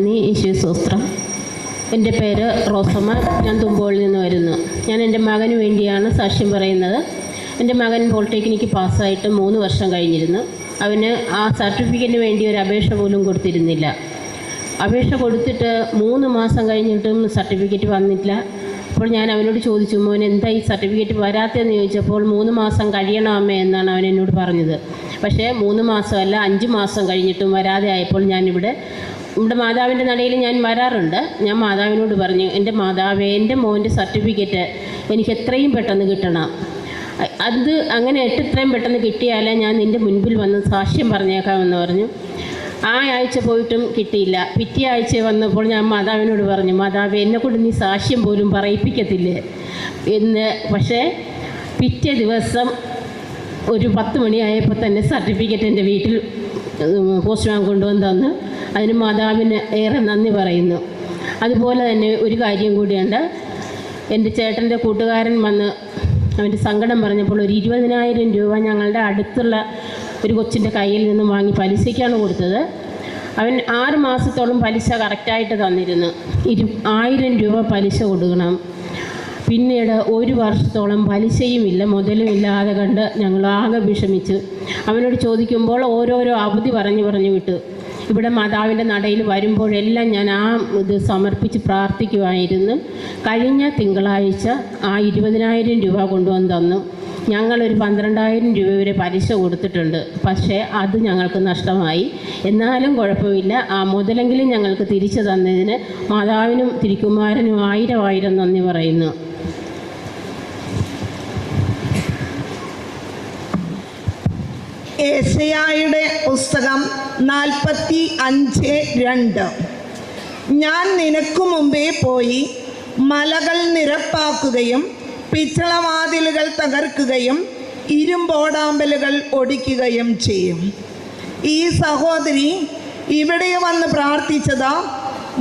നന്ദി, യേശുവേ സ്തോത്രം. എൻ്റെ പേര് റോസമ്മ. ഞാൻ തുമ്പോളിൽ നിന്ന് വരുന്നു. ഞാൻ എൻ്റെ മകന് വേണ്ടിയാണ് സാക്ഷ്യം പറയുന്നത്. എൻ്റെ മകൻ പോളിടെക്നിക്ക് പാസ്സായിട്ട് 3 വർഷം കഴിഞ്ഞിരുന്നു. അവന് ആ സർട്ടിഫിക്കറ്റിന് വേണ്ടി ഒരു അപേക്ഷ പോലും കൊടുത്തിരുന്നില്ല. അപേക്ഷ കൊടുത്തിട്ട് 3 മാസം കഴിഞ്ഞിട്ടും സർട്ടിഫിക്കറ്റ് വന്നില്ല. അപ്പോൾ ഞാൻ അവനോട് ചോദിച്ചു, മോൻ എന്താ ഈ സർട്ടിഫിക്കറ്റ് വരാത്തതെന്ന് ചോദിച്ചപ്പോൾ 3 മാസം കഴിയണം അമ്മേ എന്നാണ് അവൻ എന്നോട് പറഞ്ഞത്. പക്ഷേ 3 മാസമല്ല 5 മാസം കഴിഞ്ഞിട്ടും വരാതെ ആയപ്പോൾ ഞാനിവിടെ മാതാവിൻ്റെ നടയിൽ ഞാൻ വരാറുണ്ട്. ഞാൻ മാതാവിനോട് പറഞ്ഞു, എൻ്റെ മാതാവേ, എൻ്റെ മോൻ്റെ സർട്ടിഫിക്കറ്റ് എനിക്ക് എത്രയും പെട്ടെന്ന് കിട്ടണം. അത് അങ്ങനെ എത്രയും പെട്ടെന്ന് കിട്ടിയാലേ ഞാൻ നിൻ്റെ മുൻപിൽ വന്ന് സാക്ഷ്യം പറഞ്ഞേക്കാമെന്ന് പറഞ്ഞു. ആ ആഴ്ച പോയിട്ടും കിട്ടിയില്ല. പിറ്റേ ആഴ്ച വന്നപ്പോൾ ഞാൻ മാതാവിനോട് പറഞ്ഞു, മാതാവേ, എന്നെക്കൊണ്ട് നീ സാക്ഷ്യം പോലും പറയിപ്പിക്കത്തില്ലേ എന്ന്. പക്ഷേ പിറ്റേ ദിവസം ഒരു 10 മണിയായപ്പോൾ തന്നെ സർട്ടിഫിക്കറ്റ് എൻ്റെ വീട്ടിൽ പോസ്റ്റ്മാൻ കൊണ്ടുവന്ന് തന്നു. അതിന് മാതാവിന് ഏറെ നന്ദി പറയുന്നു. അതുപോലെ തന്നെ ഒരു കാര്യം കൂടിയുണ്ട്. എൻ്റെ ചേട്ടൻ്റെ കൂട്ടുകാരൻ വന്ന് അവൻ്റെ സങ്കടം പറഞ്ഞപ്പോൾ ഒരു 20,000 രൂപ ഞങ്ങളുടെ അടുത്തുള്ള ഒരു കൊച്ചിൻ്റെ കയ്യിൽ നിന്ന് വാങ്ങി പലിശയ്ക്കാണ് കൊടുത്തത്. അവൻ 6 മാസത്തോളം പലിശ കറക്റ്റായിട്ട് തന്നിരുന്നു. 1000 രൂപ പലിശ കൊടുക്കണം. പിന്നീട് 1 വർഷത്തോളം പലിശയുമില്ല, മുതലും ഇല്ലാതെ കണ്ട് ഞങ്ങളാകെ വിഷമിച്ചു. അവനോട് ചോദിക്കുമ്പോൾ ഓരോരോ അവധി പറഞ്ഞു വിട്ടു. ഇവിടെ മാതാവിൻ്റെ നടയിൽ വരുമ്പോഴെല്ലാം ഞാൻ ആ ഇത് സമർപ്പിച്ച് പ്രാർത്ഥിക്കുമായിരുന്നു. കഴിഞ്ഞ തിങ്കളാഴ്ച ആ 20,000 രൂപ കൊണ്ടുവന്ന് തന്നു. ഞങ്ങളൊരു 12,000 രൂപ വരെ പലിശ കൊടുത്തിട്ടുണ്ട്. പക്ഷേ അത് ഞങ്ങൾക്ക് നഷ്ടമായി. എന്നാലും കുഴപ്പമില്ല, ആ മുതലെങ്കിലും ഞങ്ങൾക്ക് തിരിച്ചു തന്നതിന് മാതാവിനും തിരുക്കുമാരനും 1000 നന്ദി പറയുന്നു. ഏശയ്യായുടെ പുസ്തകം 45:2. ഞാൻ നിനക്കു മുമ്പേ പോയി മലകൾ നിരപ്പാക്കുകയും പിച്ചളവാതിലുകൾ തകർക്കുകയും ഇരുമ്പോടാമ്പലുകൾ ഒടിക്കുകയും ചെയ്യും. ഈ സഹോദരി ഇവിടെ വന്ന് പ്രാർത്ഥിച്ചത്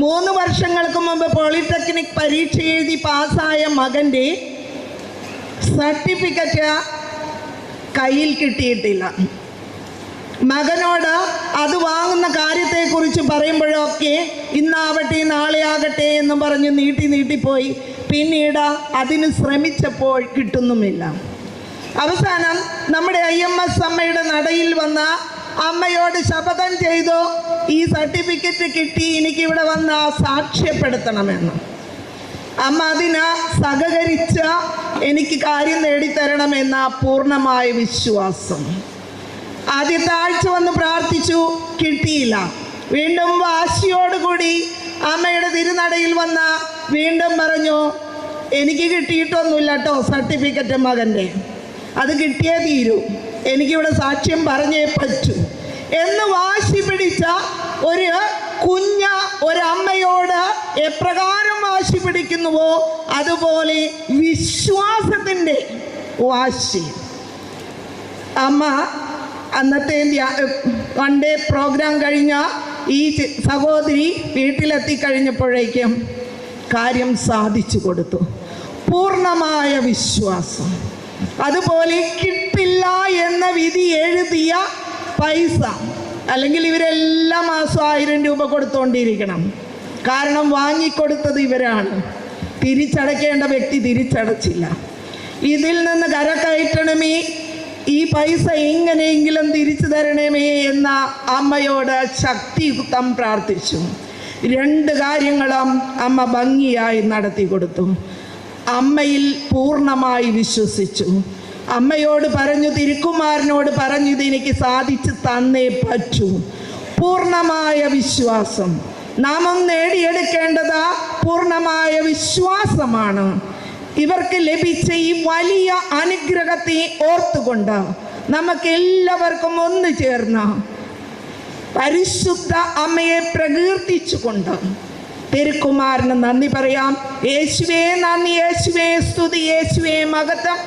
3 വർഷങ്ങൾക്ക് മുമ്പ് പോളിടെക്നിക് പരീക്ഷ എഴുതി പാസ്സായ മകൻ്റെ സർട്ടിഫിക്കറ്റ് കയ്യിൽ കിട്ടിയിട്ടില്ല. മകനോട് അത് വാങ്ങുന്ന കാര്യത്തെക്കുറിച്ച് പറയുമ്പോഴൊക്കെ ഇന്നാവട്ടെ നാളെ ആകട്ടെ എന്ന് പറഞ്ഞ് നീട്ടിപ്പോയി. പിന്നീട് അതിന് ശ്രമിച്ചപ്പോൾ കിട്ടുന്നുമില്ല. അവസാനം നമ്മുടെ IMS അമ്മയുടെ നടയിൽ വന്ന അമ്മയോട് ശപഥം ചെയ്തു, ഈ സർട്ടിഫിക്കറ്റ് കിട്ടി, എനിക്കിവിടെ വന്ന് സാക്ഷ്യപ്പെടുത്തണമെന്ന്. അമ്മ അതിന് സഹകരിച്ച് എനിക്ക് കാര്യം നേടിത്തരണമെന്ന പൂർണ്ണമായ വിശ്വാസം. ആദ്യത്തെ ആഴ്ച വന്ന് പ്രാർത്ഥിച്ചു, കിട്ടിയില്ല. വീണ്ടും വാശിയോടുകൂടി അമ്മയുടെ തിരുനടയിൽ വന്ന വീണ്ടും പറഞ്ഞു, എനിക്ക് കിട്ടിയിട്ടൊന്നുമില്ല കേട്ടോ സർട്ടിഫിക്കറ്റ് മകൻ്റെ, അത് കിട്ടിയേ തീരൂ, എനിക്കിവിടെ സാക്ഷ്യം പറഞ്ഞേ പറ്റൂ എന്ന് വാശി പിടിച്ച ഒരമ്മയോട് എപ്രകാരം വാശി പിടിക്കുന്നുവോ അതുപോലെ വിശ്വാസത്തിൻ്റെ വാശി. അമ്മ അന്നത്തെ 1 ഡേ പ്രോഗ്രാം കഴിഞ്ഞ ഈ സഹോദരി വീട്ടിലെത്തിക്കഴിഞ്ഞപ്പോഴേക്കും കാര്യം സാധിച്ചു കൊടുത്തു. പൂർണ്ണമായ വിശ്വാസം. അതുപോലെ കിട്ടില്ല എന്ന വിധി എഴുതിയ പൈസ, അല്ലെങ്കിൽ ഇവരെല്ലാ മാസവും 1000 രൂപ കൊടുത്തുകൊണ്ടിരിക്കണം. കാരണം വാങ്ങിക്കൊടുത്തത് ഇവരാണ്. തിരിച്ചടയ്ക്കേണ്ട വ്യക്തി തിരിച്ചടച്ചില്ല. ഇതിൽ നിന്ന് കരകയറ്റണമേ, ഈ പൈസ എങ്ങനെയെങ്കിലും തിരിച്ചു തരണമേ എന്ന അമ്മയോട് ശക്തിയുക്തം പ്രാർത്ഥിച്ചു. 2 കാര്യങ്ങളും അമ്മ ഭംഗിയായി നടത്തി കൊടുത്തു. അമ്മയിൽ പൂർണ്ണമായി വിശ്വസിച്ചു. അമ്മയോട് പറഞ്ഞു, തിരുക്കുമാരനോട് പറഞ്ഞു, ഇതെനിക്ക് സാധിച്ചു തന്നേ പറ്റൂ. പൂർണ്ണമായ വിശ്വാസം. നാം നേടിയെടുക്കേണ്ടത് പൂർണ്ണമായ വിശ്വാസമാണ്. ഇവർക്ക് ലഭിച്ച ഈ വലിയ അനുഗ്രഹത്തെ ഓർത്തുകൊണ്ട് നമുക്ക് എല്ലാവർക്കും ഒന്നു ചേർന്ന് പരിശുദ്ധ അമ്മയെ പ്രകീർത്തിച്ചുകൊണ്ട് തിരുക്കുമാരന് നന്ദി പറയാം. യേശുവേ നന്ദി, യേശുവേ സ്തുതി, യേശുവേ മഹത്വം.